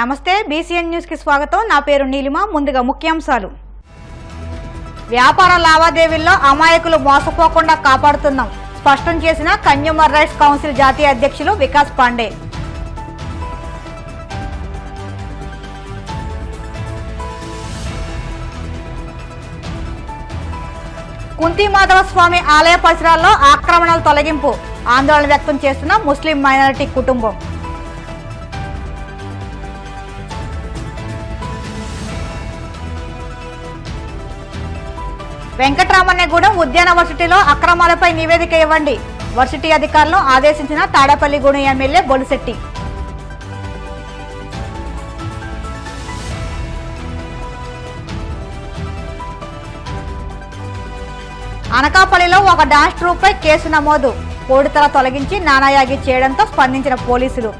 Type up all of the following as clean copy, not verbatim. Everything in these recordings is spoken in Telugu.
నమస్తే బీసీఎన్ న్యూస్ కి స్వాగతం। నా పేరు నీలిమ। ముందుగా ముఖ్యాంశాలు। వ్యాపార లావాదేవీల్లో అమాయకులు మోసపోకుండా కాపాడుతున్నాం స్పష్టం చేసిన కన్జ్యూమర్ రైట్స్ కౌన్సిల్ జాతీయ అధ్యక్షులు వికాస్ పాండే। కుంతి మాధవ స్వామి ఆలయ పరిసరాల్లో ఆక్రమణల తొలగింపు ఆందోళన వ్యక్తం చేస్తున్న ముస్లిం మైనారిటీ కుటుంబం। వెంకటరామన్నగూడెం ఉద్యాన వర్సిటీలో అక్రమాలపై నివేదిక ఇవ్వండి వర్సిటీ అధికారులను ఆదేశించిన తాడేపల్లిగూడెం ఎమ్మెల్యే బొలిశెట్టి। అనకాపల్లిలో ఒక డాన్స్ ట్రూప్పై కేసు నమోదు కోడితల తొలగించి నానాయాగి చేయడంతో స్పందించిన పోలీసులు।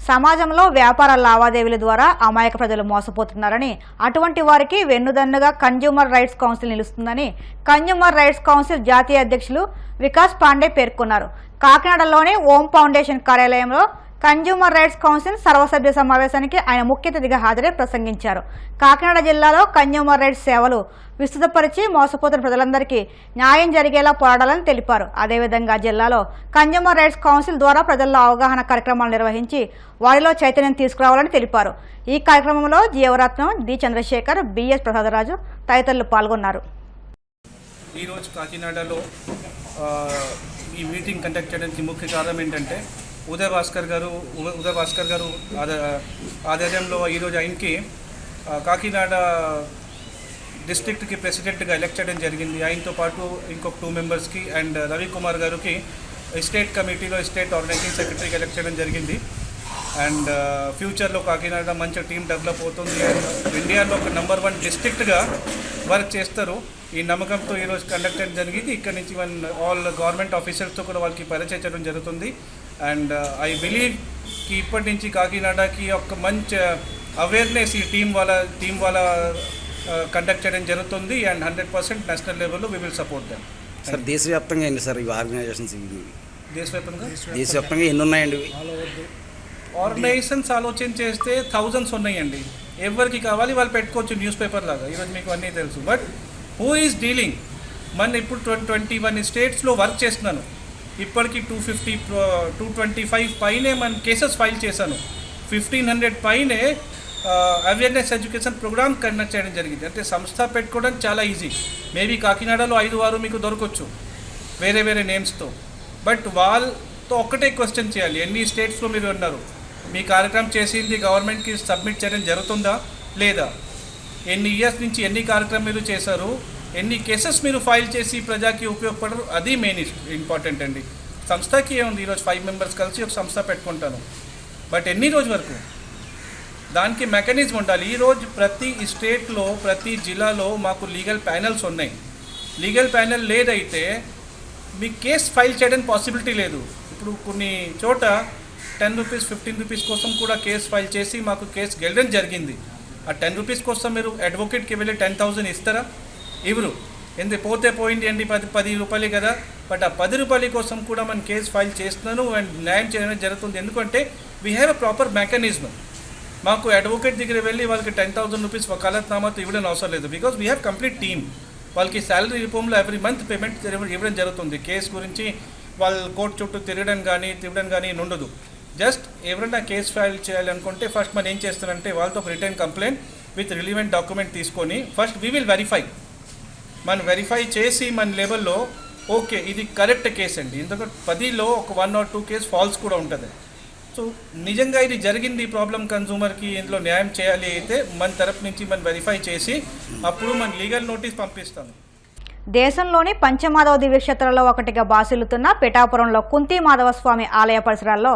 సమాజంలో వ్యాపార లావాదేవీల ద్వారా అమాయక ప్రజలు మోసపోతున్నారని అటువంటి వారికి వెన్నుదన్నుగా కన్జ్యూమర్ రైట్స్ కౌన్సిల్ నిలుస్తుందని కన్జ్యూమర్ రైట్స్ కౌన్సిల్ జాతీయ అధ్యక్షులు వికాస్ పాండే పేర్కొన్నారు। కాకినాడలోని ఓం ఫౌండేషన్ కార్యాలయంలో కన్జ్యూమర్ రైట్స్ కౌన్సిల్ సర్వసభ్య సమావేశానికి ఆయన ముఖ్య అతిథిగా హాజరై ప్రసంగించారు। కాకినాడ జిల్లాలో కన్జ్యూమర్ రైట్స్ సేవలు విస్తృతపరిచి మోసపోతున్న ప్రజలందరికీ న్యాయం జరిగేలా పోరాడాలని తెలిపారు। అదేవిధంగా జిల్లాలో కన్జ్యూమర్ రైట్స్ కౌన్సిల్ ద్వారా ప్రజల్లో అవగాహన కార్యక్రమాలు నిర్వహించి వారిలో చైతన్యం తీసుకురావాలని తెలిపారు। ఈ కార్యక్రమంలో జీవరత్నం, డి చంద్రశేఖర్, బిఎస్ ప్రసాదరాజు తదితరులు పాల్గొన్నారు। ఈరోజు కాకినాడలో ఈ మీటింగ్ కండక్ట్ చేయడానికి ముఖ్య కారణం ఏంటంటే ఉదయ్ భాస్కర్ గారు ఆధ్వర్యంలో ఈరోజు ఆయనకి కాకినాడ డిస్ట్రిక్ట్కి ప్రెసిడెంట్గా ఎలక్ట్ చేయడం జరిగింది। ఆయనతో పాటు ఇంకొక 2 మెంబర్స్కి అండ్ రవికుమార్ గారికి స్టేట్ కమిటీలో స్టేట్ ఆర్గనైజింగ్ సెక్రటరీకి ఎలక్ట్ చేయడం జరిగింది। అండ్ ఫ్యూచర్లో కాకినాడ మంచి టీం డెవలప్ అవుతుంది అండ్ ఇండియాలో ఒక నెంబర్ 1 డిస్ట్రిక్ట్గా వర్క్ చేస్తారు। ఈ నమ్మకంతో ఈరోజు కండక్ట్ చేయడం జరిగింది। ఇక్కడ నుంచి ఆల్ గవర్నమెంట్ ఆఫీసర్స్తో కూడా వాళ్ళకి పరిచయం చేయడం జరుగుతుంది। అండ్ ఐ బిలీవ్ కి ఇప్పటి నుంచి కాకినాడకి ఒక మంచి అవేర్నెస్ ఈ టీం వాళ్ళ కండక్ట్ చేయడం జరుగుతుంది అండ్ 100% నేషనల్ లెవెల్లో we will support them. Sir దేశవ్యాప్తంగా ఏంటి సార్ ఈ ఆర్గనైజేషన్స్? దేశవ్యాప్తంగా ఎన్ని ఉన్నాయండి? ఆర్గనైజేషన్స్ ఆలోచన చేస్తే థౌజండ్స్ ఉన్నాయండి। ఎవరికి కావాలి వాళ్ళు పెట్టుకోవచ్చు న్యూస్ పేపర్ లాగా। ఈరోజు మీకు అన్నీ తెలుసు। But who is dealing? మన ఇప్పుడు 21 స్టేట్స్లో వర్క్ చేస్తున్నాను। ఇప్పటికి 225 పైనే మన కేసెస్ ఫైల్ చేశాను। 1500 పైనే అవేర్నెస్ ఎడ్యుకేషన్ ప్రోగ్రామ్ కండక్ట్ చేయడం జరిగింది। అంటే సంస్థ పెట్టుకోవడం చాలా ఈజీ। మేబీ కాకినాడలో 5-6 మీకు దొరకవచ్చు వేరే నేమ్స్తో। బట్ వాళ్ళతో ఒక్కటే క్వశ్చన్ చేయాలి, ఎన్ని స్టేట్స్లో మీరు ఉన్నారు, మీ కార్యక్రమం చేసింది గవర్నమెంట్కి సబ్మిట్ చేయడం జరుగుతుందా లేదా, ఎన్ని ఇయర్స్ నుంచి ఎన్ని కార్యక్రమం మీరు చేశారు, ఎన్ని కేసెస్ మీరు ఫైల్ చేసి ప్రజాకి ఉపయోగపడరు, అది మెయిన్ ఇంపార్టెంట్ అండి। సంస్థకి ఏముంది, ఈరోజు 5 మెంబర్స్ కలిసి ఒక సంస్థ పెట్టుకుంటాను। బట్ ఎన్ని రోజు వరకు దానికి మెకానిజం ఉండాలి। ఈరోజు ప్రతి స్టేట్లో ప్రతి జిల్లాలో మాకు లీగల్ ప్యానెల్స్ ఉన్నాయి। లీగల్ ప్యానెల్ లేదైతే మీ కేసు ఫైల్ చేయడానికి పాసిబిలిటీ లేదు। ఇప్పుడు కొన్ని చోట 10 రూపీస్ 15 రూపీస్ కోసం కూడా కేసు ఫైల్ చేసి మాకు కేసు గెలడం జరిగింది। ఆ 10 రూపీస్ కోసం మీరు అడ్వకేట్కి వెళ్ళి 10,000 ఇస్తారా? ఇవ్వరు। ఎందుకు పోతే పోయింది అండి, 10 రూపాయలే కదా। బట్ ఆ 10 రూపాయల కోసం కూడా మనం కేసు ఫైల్ చేస్తున్నాను అండ్ న్యాయం చేయడం జరుగుతుంది। ఎందుకంటే we have a proper mechanism. మాకు అడ్వకేట్ దగ్గర వెళ్ళి వాళ్ళకి 10,000 రూపీస్ వకాలత్నామాతో ఇవ్వడం అవసరం లేదు। Because we have complete team. వాళ్ళకి శాలరీ రూపంలో ఎవ్రీ మంత్ పేమెంట్ ఇవ్వడం జరుగుతుంది। కేసు గురించి వాళ్ళు కోర్టు చుట్టూ తిరగడం కానీ ఉండదు। జస్ట్ ఎవరైనా కేసు ఫైల్ చేయాలనుకుంటే ఫస్ట్ మనం ఏం చేస్తారంటే వాళ్ళతో ఒక return complaint with relevant document తీసుకొని ఫస్ట్ వీ విల్ వెరిఫై చేసి మన లెవెల్లో ఓకే ఇది కరెక్ట్ కేసు అండి। ఎందుకంటే 10లో ఒక 1 or 2 కేసు ఫాల్స్ కూడా ఉంటుంది। సో నిజంగా ఇది జరిగింది ప్రాబ్లం కన్జ్యూమర్కి, ఇందులో న్యాయం చేయాలి అయితే మన తరపు నుంచి మనం వెరిఫై చేసి అప్పుడు మన లీగల్ నోటీస్ పంపిస్తాను। దేశంలోని పంచమాధవ దివ్యక్షేత్రాల్లో ఒకటిగా బాసిల్లుతున్న పిఠాపురంలో కుంతి మాధవ స్వామి ఆలయ పరిసరాల్లో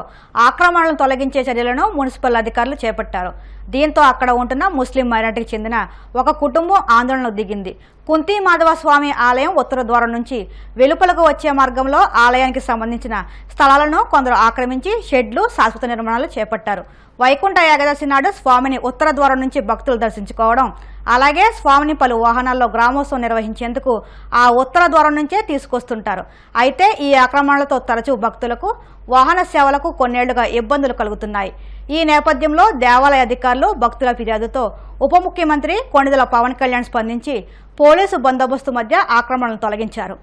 ఆక్రమణలను తొలగించే చర్యలను మున్సిపల్ అధికారులు చేపట్టారు। దీంతో అక్కడ ఉంటున్న ముస్లిం మైనారిటీకి చెందిన ఒక కుటుంబం ఆందోళనకు దిగింది। కుంతి మాధవ స్వామి ఆలయం ఉత్తర ద్వారం నుంచి వెలుపలకు వచ్చే మార్గంలో ఆలయానికి సంబంధించిన స్థలాలను కొందరు ఆక్రమించి షెడ్లు, శాశ్వత నిర్మాణాలు చేపట్టారు। వైకుంఠ ఏకాదశి నాడు స్వామిని ఉత్తర ద్వారం నుంచి భక్తులు దర్శించుకోవడం, అలాగే స్వామిని పలు వాహనాల్లో గ్రామోత్సవం నిర్వహించేందుకు ఆ ఉత్తర ద్వారం నుంచే తీసుకొస్తుంటారు। అయితే ఈ ఆక్రమణలతో తరచూ భక్తులకు వాహన సేవలకు కొన్నేళ్లుగా ఇబ్బందులు కలుగుతున్నాయి. ఈ నేపథ్యంలో దేవాలయ అధికారులు భక్తుల ఫిర్యాదుతో ఉప ముఖ్యమంత్రి కొణిదెల పవన్ కళ్యాణ్ స్పందించి పోలీసు బందోబస్తు మధ్య ఆక్రమణలు తొలగించారు.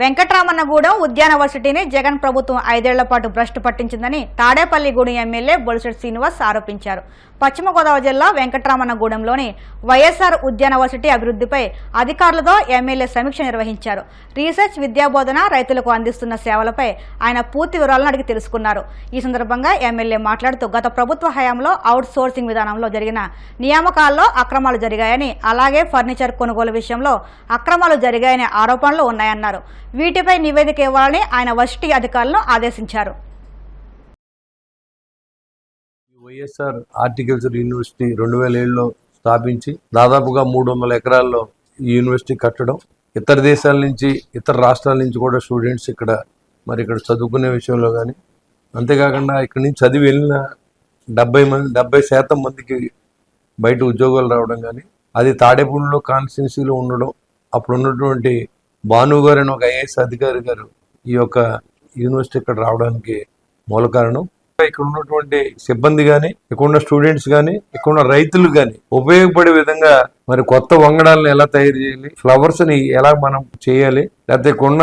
వెంకట్రామన్నగూడెం ఉద్యానవర్సిటీని జగన్ ప్రభుత్వం 5 ఏళ్ల పాటు భ్రష్టు పట్టించిందని తాడేపల్లిగూడెం ఎమ్మెల్యే బొలిశెట్టి శ్రీనివాస్ ఆరోపించారు. పశ్చిమ గోదావరి జిల్లా వెంకట్రామన్నగూడెంలోని వైఎస్ఆర్ ఉద్యానవర్సిటీ అభివృద్ధిపై అధికారులతో ఎమ్మెల్యే సమీక్ష నిర్వహించారు. రీసెర్చ్, విద్యాబోధన, రైతులకు అందిస్తున్న సేవలపై ఆయన పూర్తి వివరాలను అడిగి తెలుసుకున్నారు. ఈ సందర్భంగా ఎమ్మెల్యే మాట్లాడుతూ గత ప్రభుత్వ హయాంలో అవుట్ సోర్సింగ్ విధానంలో జరిగిన నియామకాల్లో అక్రమాలు జరిగాయని, అలాగే ఫర్నిచర్ కొనుగోలు విషయంలో అక్రమాలు జరిగాయనే ఆరోపణలు ఉన్నాయన్నారు. వీటిపై నివేదిక ఇవ్వాలని ఆయన వర్సిటీ అధికారులను ఆదేశించారు. వైఎస్ఆర్ హార్టికల్చర్ యూనివర్సిటీ 2007లో స్థాపించి దాదాపుగా 300 ఎకరాల్లో ఈ యూనివర్సిటీ కట్టడం, ఇతర దేశాల నుంచి, ఇతర రాష్ట్రాల నుంచి కూడా స్టూడెంట్స్ ఇక్కడ చదువుకునే విషయంలో కానీ, అంతేకాకుండా ఇక్కడి నుంచి చదివి వెళ్ళిన 70% మందికి బయట ఉద్యోగాలు రావడం కానీ, అది తాడేపల్లిలో కాన్స్టిట్యున్సీలో ఉండడం, అప్పుడు ఉన్నటువంటి భాను గారు అని ఒక ఐఏఎస్ అధికారి గారు ఈ యొక్క యూనివర్సిటీ ఇక్కడ రావడానికి మూల కారణం. ఇక్కడ ఉన్నటువంటి సిబ్బంది కానీ, ఇక్కడ ఉన్న స్టూడెంట్స్ కానీ, ఇక్కడ ఉన్న రైతులు కానీ ఉపయోగపడే విధంగా మరి కొత్త వంగడాలను ఎలా తయారు చేయాలి, ఫ్లవర్స్ ని ఎలా మనం చేయాలి, లేకపోతే కొన్న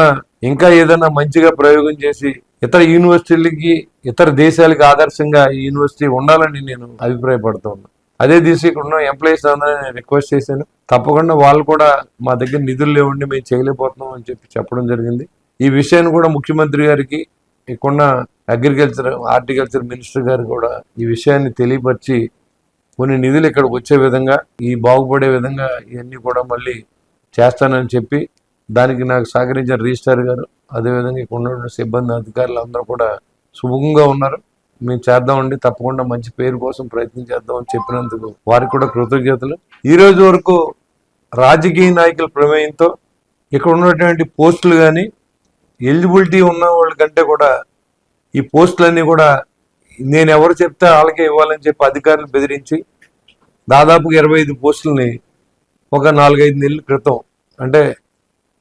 ఇంకా ఏదైనా మంచిగా ప్రయోగం చేసి ఇతర యూనివర్సిటీలకి, ఇతర దేశాలకి ఆదర్శంగా ఈ యూనివర్సిటీ ఉండాలని నేను అభిప్రాయపడుతూ ఉన్నాను. అదే దిశ ఇక్కడ ఉన్న ఎంప్లాయీస్ అందరూ రిక్వెస్ట్ చేశాను, తప్పకుండా వాళ్ళు కూడా మా దగ్గర నిధులు లేవండి, మేము చేయలేకపోతున్నాం అని చెప్పడం జరిగింది. ఈ విషయాన్ని కూడా ముఖ్యమంత్రి గారికి, ఇక్కడున్న హార్టికల్చర్ మినిస్టర్ గారు కూడా ఈ విషయాన్ని తెలియపరిచి కొన్ని నిధులు ఇక్కడికి వచ్చే విధంగా, ఈ బాగుపడే విధంగా ఇవన్నీ కూడా మళ్ళీ చేస్తానని చెప్పి, దానికి నాకు సహకరించిన రిజిస్ట్రార్ గారు, అదేవిధంగా ఇక్కడ ఉన్న సిబ్బంది, అధికారులు అందరూ కూడా సుముఖంగా ఉన్నారు. మేము చేద్దామండి, తప్పకుండా మంచి పేరు కోసం ప్రయత్నం చేద్దామని చెప్పినందుకు వారికి కూడా కృతజ్ఞతలు. ఈ రోజు వరకు రాజకీయ నాయకుల ప్రమేయంతో ఇక్కడ ఉన్నటువంటి పోస్టులు కానీ, ఎలిజిబిలిటీ ఉన్న వాళ్ళ కంటే కూడా ఈ పోస్టులన్నీ కూడా నేను ఎవరు చెప్తే వాళ్ళకే ఇవ్వాలని చెప్పి అధికారులు బెదిరించి దాదాపుగా 25 పోస్టులని ఒక 4-5 నెలల క్రితం, అంటే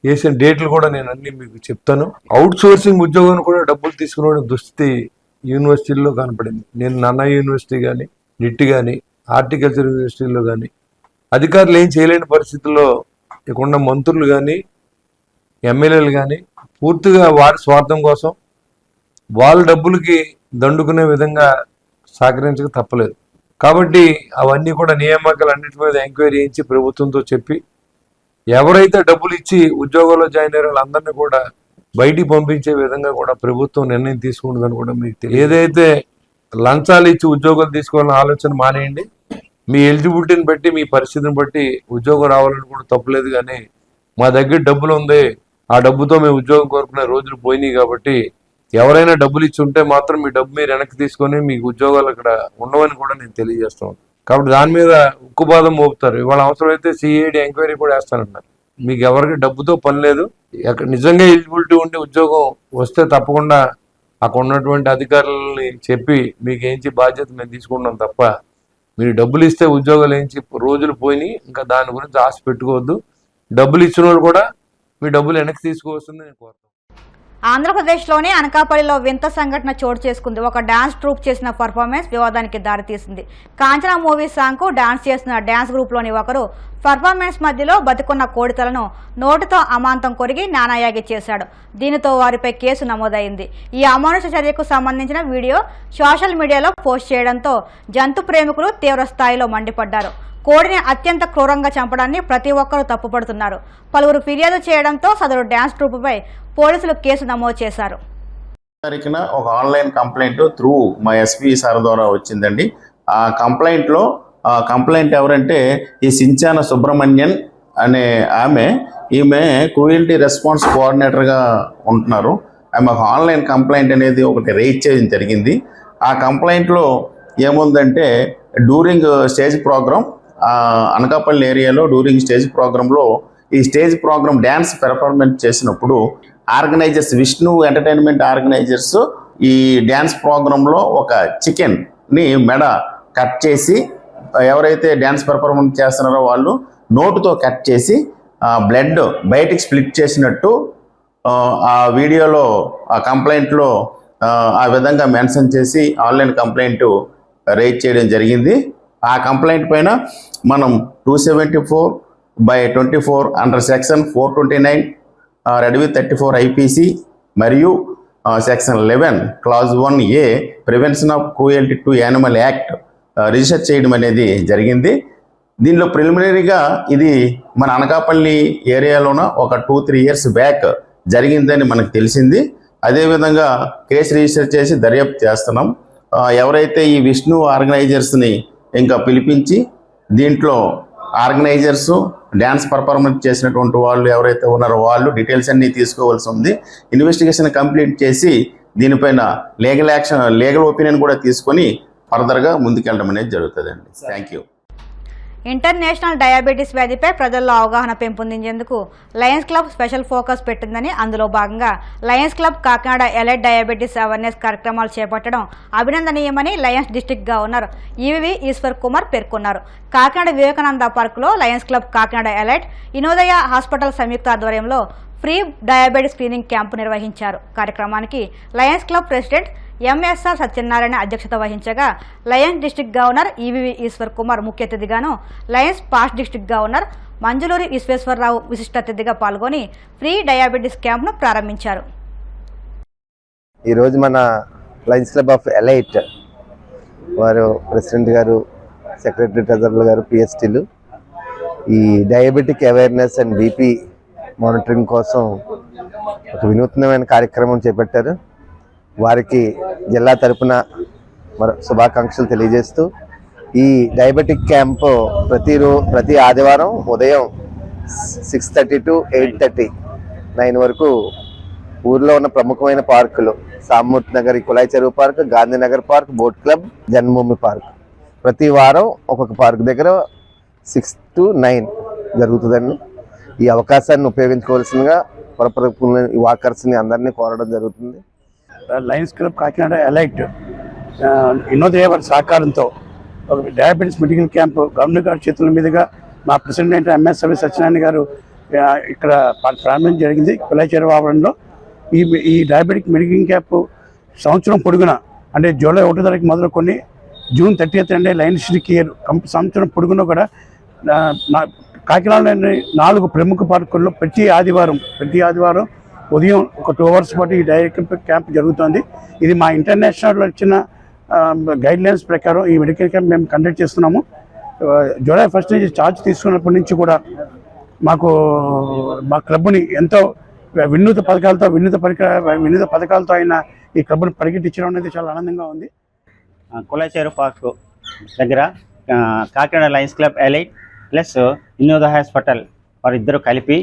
వేసిన డేట్లు కూడా నేను అన్ని మీకు చెప్తాను. అవుట్ సోర్సింగ్ ఉద్యోగం కూడా డబ్బులు తీసుకునే దుస్థితి యూనివర్సిటీల్లో కనపడింది. నేను నన్నా యూనివర్సిటీ కానీ, నిట్ కానీ, హార్టికల్చర్ యూనివర్సిటీలో కానీ అధికారులు ఏం చేయలేని పరిస్థితుల్లో ఇక్కడ మంత్రులు కానీ, ఎమ్మెల్యేలు కానీ పూర్తిగా వారి స్వార్థం కోసం వాళ్ళ డబ్బులకి దండుకునే విధంగా సహకరించక తప్పలేదు. కాబట్టి అవన్నీ కూడా నియామకాలు అన్నిటి మీద ఎంక్వైరీ చేయించి ప్రభుత్వంతో చెప్పి, ఎవరైతే డబ్బులు ఇచ్చి ఉద్యోగాల్లో జాయిన్ అయ్యారో వాళ్ళందరినీ కూడా బయటికి పంపించే విధంగా కూడా ప్రభుత్వం నిర్ణయం తీసుకుంటుందని కూడా మీకు తెలియదు. ఏదైతే లంచాలు ఇచ్చి ఉద్యోగాలు తీసుకోవాలని ఆలోచన మానేయండి. మీ ఎలిజిబిలిటీని బట్టి, మీ పరిస్థితిని బట్టి ఉద్యోగం రావాలని కూడా తప్పులేదు. కానీ మా దగ్గర డబ్బులు ఉంది, ఆ డబ్బుతో మేము ఉద్యోగం కోరుకునే రోజులు పోయినాయి. కాబట్టి ఎవరైనా డబ్బులు ఇచ్చి ఉంటే మాత్రం మీ డబ్బు మీరు వెనక్కి తీసుకొని మీకు ఉద్యోగాలు అక్కడ ఉండవని కూడా నేను తెలియజేస్తాను. కాబట్టి దాని మీద ఉక్కుపాదం మోపుతారు. ఇవాళ అవసరమైతే సిఐడి ఎంక్వైరీ కూడా వేస్తానన్నారు. మీకు ఎవరికి డబ్బుతో పని లేదు. నిజంగా ఎలిజిబిలిటీ ఉండి ఉద్యోగం వస్తే తప్పకుండా అక్కడ ఉన్నటువంటి అధికారులని చెప్పి మీకు ఏంచి బాధ్యత మేము తీసుకుంటాం తప్ప, మీరు డబ్బులు ఇస్తే ఉద్యోగాలు ఏంచి రోజులు పోయినాయి, ఇంకా దాని గురించి ఆశ పెట్టుకోవద్దు. డబ్బులు ఇచ్చిన వాళ్ళు కూడా మీ డబ్బులు వెనక్కి తీసుకోవస్తుందని నేను కోరుతాను. ఆంధ్రప్రదేశ్లోని అనకాపల్లిలో వింత సంఘటన చోటు చేసుకుంది. ఒక డాన్స్ ట్రూప్ చేసిన పర్ఫార్మెన్స్ వివాదానికి దారితీసింది. కాంచనా మూవీ సాంగ్కు డాన్స్ చేస్తున్న డాన్స్ గ్రూప్లోని ఒకరు పర్ఫార్మెన్స్ మధ్యలో బతికున్న కోడితలను నోటితో అమాంతం కొరిగి నానాయాగి చేశాడు. దీనితో వారిపై కేసు నమోదైంది. ఈ అమానుష చర్యకు సంబంధించిన వీడియో సోషల్ మీడియాలో పోస్ట్ చేయడంతో జంతు ప్రేమికులు తీవ్ర స్థాయిలో మండిపడ్డారు. కోడిని అత్యంత క్రూరంగా చంపడాన్ని ప్రతి ఒక్కరూ తప్పుపడుతున్నారు. పలువురు ఫిర్యాదు చేయడంతో సదరు డ్యాన్స్ ట్రూపుపై పోలీసులు కేసు నమోదు చేశారు. తారీఖున ఒక ఆన్లైన్ కంప్లైంట్ త్రూ మా ఎస్పీ సార్ ద్వారా వచ్చిందండి. ఆ కంప్లైంట్ ఎవరంటే ఈ సించాన సుబ్రహ్మణ్యన్ అనే ఈమె క్రూయల్టీ రెస్పాన్స్ కోఆర్డినేటర్గా ఉంటున్నారు. ఆమె ఒక ఆన్లైన్ కంప్లైంట్ అనేది ఒకటి రేజ్ చేయడం జరిగింది. ఆ కంప్లైంట్లో ఏముందంటే డ్యూరింగ్ స్టేజ్ ప్రోగ్రామ్ అనకాపల్లి ఏరియాలో డ్యూరింగ్ స్టేజ్ ప్రోగ్రాంలో ఈ స్టేజ్ ప్రోగ్రామ్ డ్యాన్స్ పెర్ఫార్మెన్స్ చేసినప్పుడు ఆర్గనైజర్స్ విష్ణు ఎంటర్టైన్మెంట్ ఆర్గనైజర్స్ ఈ డ్యాన్స్ ప్రోగ్రాంలో ఒక చికెన్ని మెడ కట్ చేసి ఎవరైతే డ్యాన్స్ పెర్ఫార్మెన్స్ చేస్తున్నారో వాళ్ళు నోటుతో కట్ చేసి బ్లడ్ బయటికి స్ప్లిట్ చేసినట్టు ఆ వీడియోలో ఆ కంప్లైంట్లో ఆ విధంగా మెన్షన్ చేసి ఆన్లైన్ కంప్లైంట్ రైజ్ చేయడం జరిగింది. ఆ కంప్లైంట్ పైన మనం 274/24 under section 429 read with 34 IPC మరియు section 11 clause 1A prevention of cruelty to animal act register చేయడం అనేది జరిగింది. దీనిలో ప్రిలిమినరీగా ఇది మన అనకాపల్లి ఏరియాలోన ఒక 2-3 ఇయర్స్ బ్యాక్ జరిగిందని మనకు తెలిసింది. అదేవిధంగా కేసు రిజిస్టర్ చేసి దర్యాప్తు చేస్తున్నాం. ఎవరైతే ఈ విష్ణు ఆర్గనైజర్స్ని ఇంకా పిలిపించి దీంట్లో ఆర్గనైజర్స్ డ్యాన్స్ పర్ఫార్మెన్స్ చేసినటువంటి వాళ్ళు ఎవరైతే ఉన్నారో వాళ్ళు డీటెయిల్స్ అన్నీ తీసుకోవాల్సి ఉంది. ఇన్వెస్టిగేషన్ కంప్లీట్ చేసి దీనిపైన లీగల్ ఒపీనియన్ కూడా తీసుకొని ఫర్దర్గా ముందుకెళ్ళడం అనేది జరుగుతుందండి. Thank you. ఇంటర్నేషనల్ డయాబెటీస్ వ్యాధిపై ప్రజల్లో అవగాహన పెంపొందించేందుకు లయన్స్ క్లబ్ స్పెషల్ ఫోకస్ పెట్టిందని, అందులో భాగంగా lions club Kakinada elite diabetes awareness కార్యక్రమాలు చేపట్టడం అభినందనీయమని lions district governor EVV Eshwar Kumar పేర్కొన్నారు. కాకినాడ వివేకానంద పార్కులో lions club Kakinada elite Inodaya hospital సంయుక్త ఆధ్వర్యంలో ఫ్రీ డయాబెటీస్ స్క్రీనింగ్ క్యాంపు నిర్వహించారు. కార్యక్రమానికి lions club president MSR Satyanarayana అధ్యక్షత వహించగా lions district governor EVV Eshwar Kumar ముఖ్య అతిథిగాను, lions past district governor Manjuluri Visweswararao విశిష్ట అతిథిగా పాల్గొని ఫ్రీ డయాబెటీస్ క్యాంప్ను ప్రారంభించారు. ఈరోజు మన లయన్స్ క్లబ్ ఆఫ్ ఎలైట్ వారు ప్రెసిడెంట్ గారు, సెక్రటరీ ట్రెజరర్ గారు, పిఎస్టీలు ఈ diabetic awareness and BP monitoring కోసం ఒక వినూత్నమైన కార్యక్రమం చేపట్టారు. వారికి జిల్లా తరపున శుభాకాంక్షలు తెలియజేస్తూ ఈ డయాబెటిక్ క్యాంపు ప్రతి ఆదివారం ఉదయం 6:30 to 8:30 వరకు ఊర్లో ఉన్న ప్రముఖమైన పార్కులు సామూర్తి Nagar, Kulai Cheruvu park, Gandhinagar park, boat club, Janmabhoomi park ప్రతి వారం ఒక్కొక్క పార్క్ దగ్గర 6 to 9 జరుగుతుందండి. ఈ అవకాశాన్ని ఉపయోగించుకోవాల్సిందిగా వాకర్స్ని అందరినీ కోరడం జరుగుతుంది. లయన్స్ క్లబ్ కాకినాడ ఎలైట్ ఇన్నోదయ వారి సహకారంతో ఒక డయాబెటీస్ మెడికల్ క్యాంపు గవర్నర్ గారి చేతుల మీదుగా మా ప్రెసిడెంట్ ఎంఎస్ఆర్ సత్యనారాయణ గారు ఇక్కడ ప్రారంభించడం జరిగింది. కులాయి చెరువు ఆవరణలో ఈ డయాబెటిక్ మెడికల్ క్యాంపు సంవత్సరం పొడుగున అంటే జూలై 1వ తారీఖు మొదలుకొని జూన్ 30th అంటే లయన్స్ కేర్ సంవత్సరం పొడుగున కూడా కాకినాడలోని 4 ప్రముఖ పార్కుల్లో ప్రతి ఆదివారం ఉదయం ఒక 2 hours పాటు ఈ డయాబెటిక్ క్యాంప్ జరుగుతుంది. ఇది మా ఇంటర్నేషనల్ వచ్చిన గైడ్లైన్స్ ప్రకారం ఈ మెడికల్ క్యాంప్ మేము కండక్ట్ చేస్తున్నాము. జూలై 1st నుంచి ఛార్జ్ తీసుకున్నప్పటి నుంచి కూడా మా క్లబ్ని ఎంతో వినూత పథకాలతో అయిన ఈ క్లబ్ను పరిగెట్టించడం అనేది చాలా ఆనందంగా ఉంది. కులాయి చెరువు పార్క్ దగ్గర Kakinada lions club elite plus Innodaya hospital వారిద్దరూ కలిపి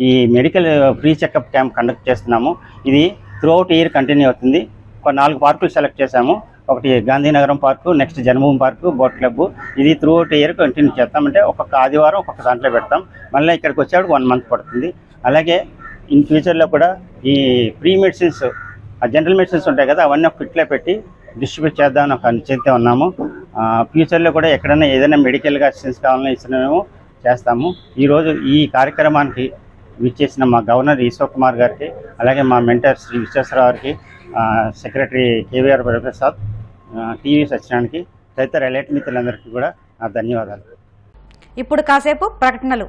ఈ medical free checkup camp conduct చేస్తున్నాము. ఇది త్రూఅవుట్ ఇయర్ కంటిన్యూ అవుతుంది. ఒక 4 పార్కులు సెలెక్ట్ చేశాము. ఒకటి గాంధీనగరం పార్కు, నెక్స్ట్ జన్మభూమి పార్కు, బోట్ క్లబ్. ఇది త్రూఅవుట్ ఇయర్ కంటిన్యూ చేస్తామంటే ఒక్కొక్క ఆదివారం ఒక్కొక్క దాంట్లో పెడతాం. మళ్ళీ ఇక్కడికి వచ్చేప్పుడు 1 month పడుతుంది. అలాగే ఇన్ ఫ్యూచర్లో కూడా ఈ ప్రీ మెడిసిన్స్, జనరల్ మెడిసిన్స్ ఉంటాయి కదా, అవన్నీ ఒక కిట్లో పెట్టి డిస్ట్రిబ్యూట్ చేద్దామని ఒక నిశ్చయితే ఉన్నాము. ఫ్యూచర్లో కూడా ఎక్కడైనా ఏదైనా మెడికల్గా అసిస్టెన్స్ కావాలని ఇస్తున్నామో చేస్తాము. ఈరోజు ఈ కార్యక్రమానికి విచ్చేసిన మా గవర్నర్ ఈశ్వర్ కుమార్ గారికి, అలాగే మా మెంటర్ శ్రీ విశ్వేశ్వరరావు గారికి, సెక్రటరీ కేవీఆర్ ప్రసాద్, టీవీ సత్యనారాయణకి, తదితర ఎలైట్ మిత్రులందరికీ కూడా నా ధన్యవాదాలు. ఇప్పుడు కాసేపు ప్రకటనలు.